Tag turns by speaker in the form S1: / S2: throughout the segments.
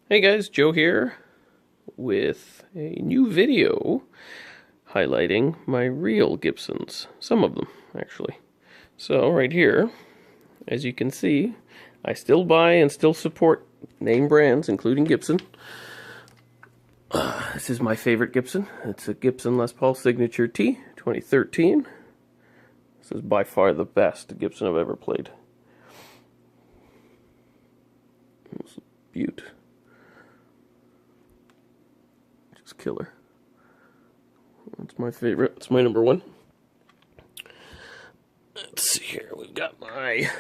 S1: Hey guys, Joe here with a new video highlighting my real Gibsons. Some of them, actually. So, right here, as you can see, I still buy and still support name brands, including Gibson. This is my favorite Gibson. It's a Gibson Les Paul Signature T, 2013. This is by far the best Gibson I've ever played. It's a beaut. Just killer. That's my favorite. It's my number one. Let's see here. We've got my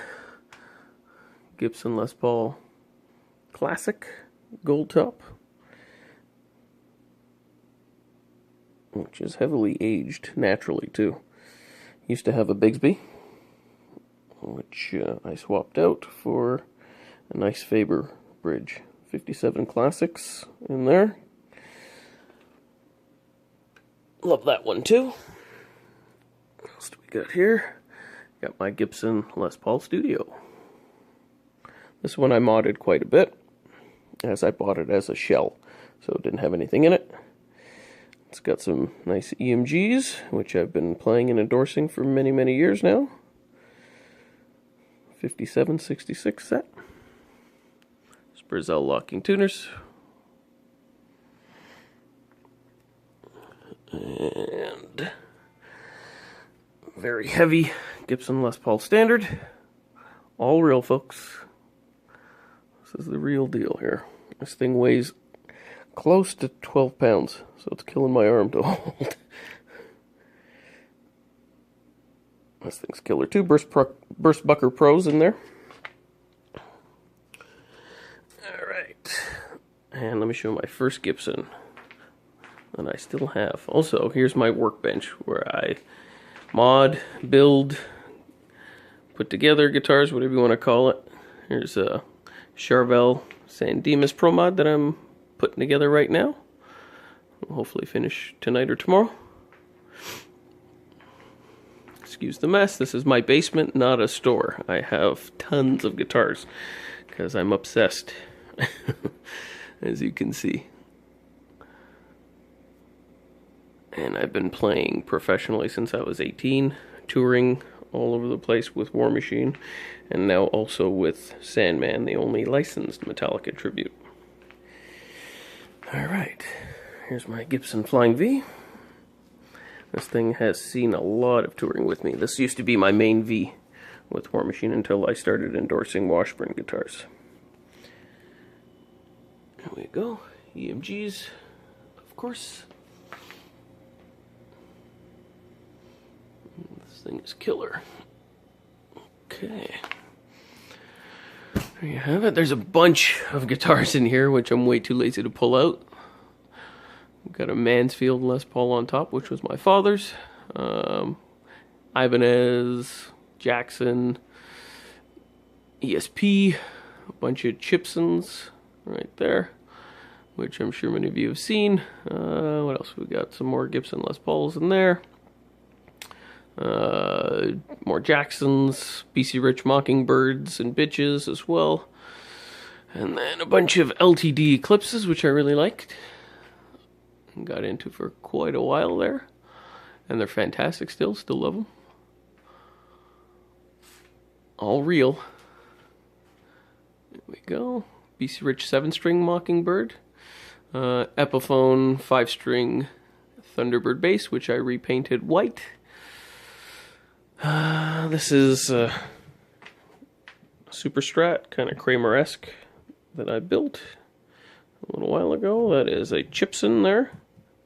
S1: Gibson Les Paul Classic Gold Top, which is heavily aged naturally too. Used to have a Bigsby, which I swapped out for a nice Faber bridge. 57 Classics in there. Love that one too. What else do we got here? Got my Gibson Les Paul Studio. This one I modded quite a bit, as I bought it as a shell, so it didn't have anything in it. It's got some nice EMGs, which I've been playing and endorsing for many, many years now. 57-66 set. Spurzell locking tuners. And very heavy Gibson Les Paul Standard. All real, folks. This is the real deal here. This thing weighs close to 12 pounds, so it's killing my arm to hold. This thing's killer too. Burst Bucker Pros in there. Alright. And let me show my first Gibson that I still have. Also, here's my workbench where I mod, build, put together guitars, whatever you want to call it. Here's a Charvels San Dimas Pro Mod that I'm putting together right now. I'll hopefully finish tonight or tomorrow. Excuse the mess. This is my basement, not a store. I have tons of guitars because I'm obsessed, as you can see. And I've been playing professionally since I was 18, touring all over the place with War Machine, and now also with Sandman, the only licensed Metallica tribute. Alright, here's my Gibson Flying V. This thing has seen a lot of touring with me. This used to be my main V with War Machine until I started endorsing Washburns guitars. There we go, EMGs, of course. This thing is killer. Okay. There you have it. There's a bunch of guitars in here, which I'm way too lazy to pull out. We've got a Mansfield Les Paul on top, which was my father's. Ibanez, Jackson, ESP, a bunch of Gibsons right there, which I'm sure many of you have seen. What else? We got some more Gibson Les Pauls in there. More Jacksons, BC Rich Mockingbirds and Bitches as well. And then a bunch of LTD Eclipses, which I really liked. And got into for quite a while there. And they're fantastic still love them. All real. There we go. BC Rich 7-string Mockingbird. Epiphone 5-string Thunderbird bass, which I repainted white. This is a Super Strat, kind of Kramer-esque, that I built a little while ago. That is a Gibson there,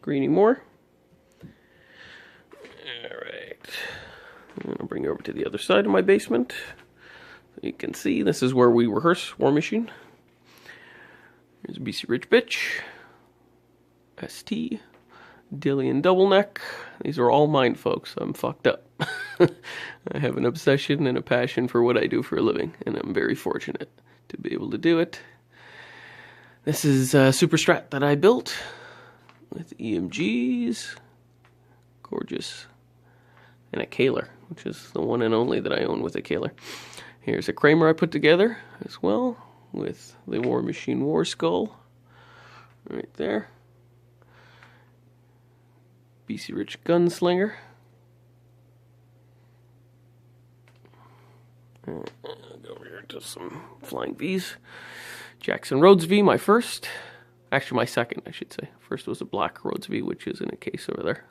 S1: Greeny Moore. Alright, I'm going to bring you over to the other side of my basement. So you can see, this is where we rehearse War Machine. Here's a BC Rich Bitch, ST, Dillian Double Neck. These are all mine, folks. I'm fucked up. I have an obsession and a passion for what I do for a living, and I'm very fortunate to be able to do it. This is a Super Strat that I built with EMGs. Gorgeous. And a Kaler, which is the one and only that I own with a Kaler. Here's a Kramer I put together as well with the War Machine War Skull right there. BC Rich Gunslinger. I'll go over here to some Flying V's. Jackson Rhodes V, my first. Actually, my second, I should say. First was a black Rhodes V, which is in a case over there.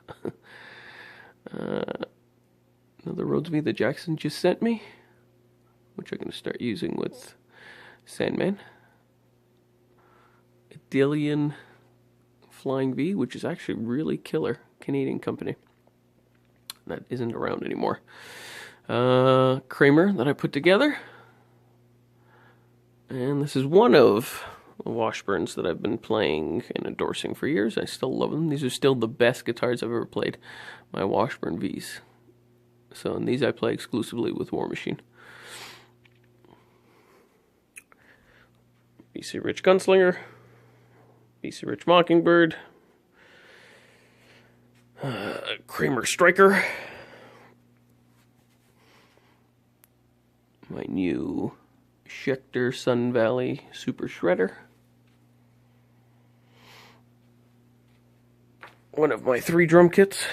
S1: Another Rhodes V that Jackson just sent me, which I'm going to start using with Sandman. Dillian Flying V, which is actually really killer. Canadian company. That isn't around anymore. Kramer that I put together. And this is one of the Washburns that I've been playing and endorsing for years. I still love them. These are still the best guitars I've ever played. My Washburn V's. So, and these I play exclusively with War Machine. BC Rich Gunslinger. BC Rich Mockingbird. Kramer Striker. My new Schecter Sun Valley Super Shredder. One of my 3 drum kits.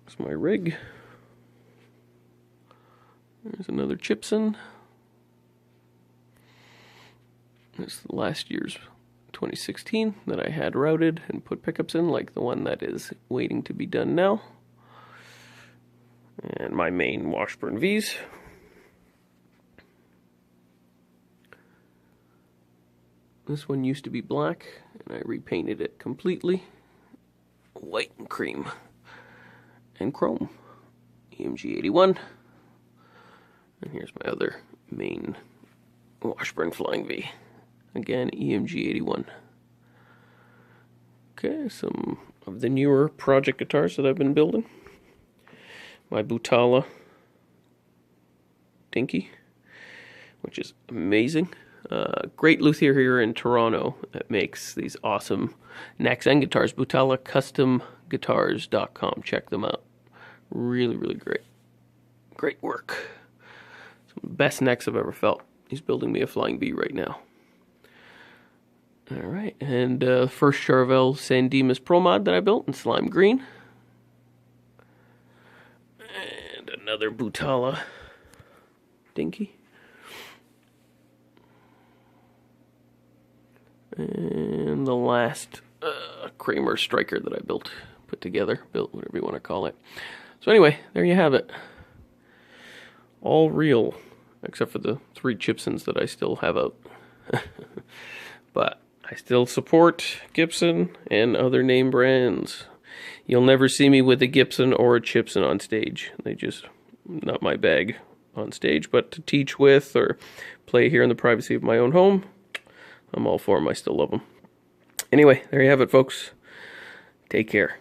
S1: That's my rig. There's another Gibson. This is last year's 2016 that I had routed and put pickups in, like the one that is waiting to be done now. And my main Washburn V's. This one used to be black, and I repainted it completely. White and cream. And chrome. EMG 81. And here's my other main Washburn Flying V. Again, EMG 81. Okay, some of the newer project guitars that I've been building. My Butala Dinky, which is amazing. Great luthier here in Toronto that makes these awesome necks and guitars. Butala CustomGuitars.com. Check them out. Really, really great. Great work. Some of the best necks I've ever felt. He's building me a Flying V right now. Alright, and first Charvels San Dimas Pro Mod that I built in Slime Green. And another Butala Dinky. And the last Kramers Striker that I put together, whatever you want to call it. So anyway, there you have it. All real, except for the 3 Gibsons that I still have out. But I still support Gibson and other name brands. You'll never see me with a Gibson or a Gibson on stage. They just, not my bag on stage, but to teach with or play here in the privacy of my own home, I'm all for them. I still love them. Anyway, there you have it, folks. Take care.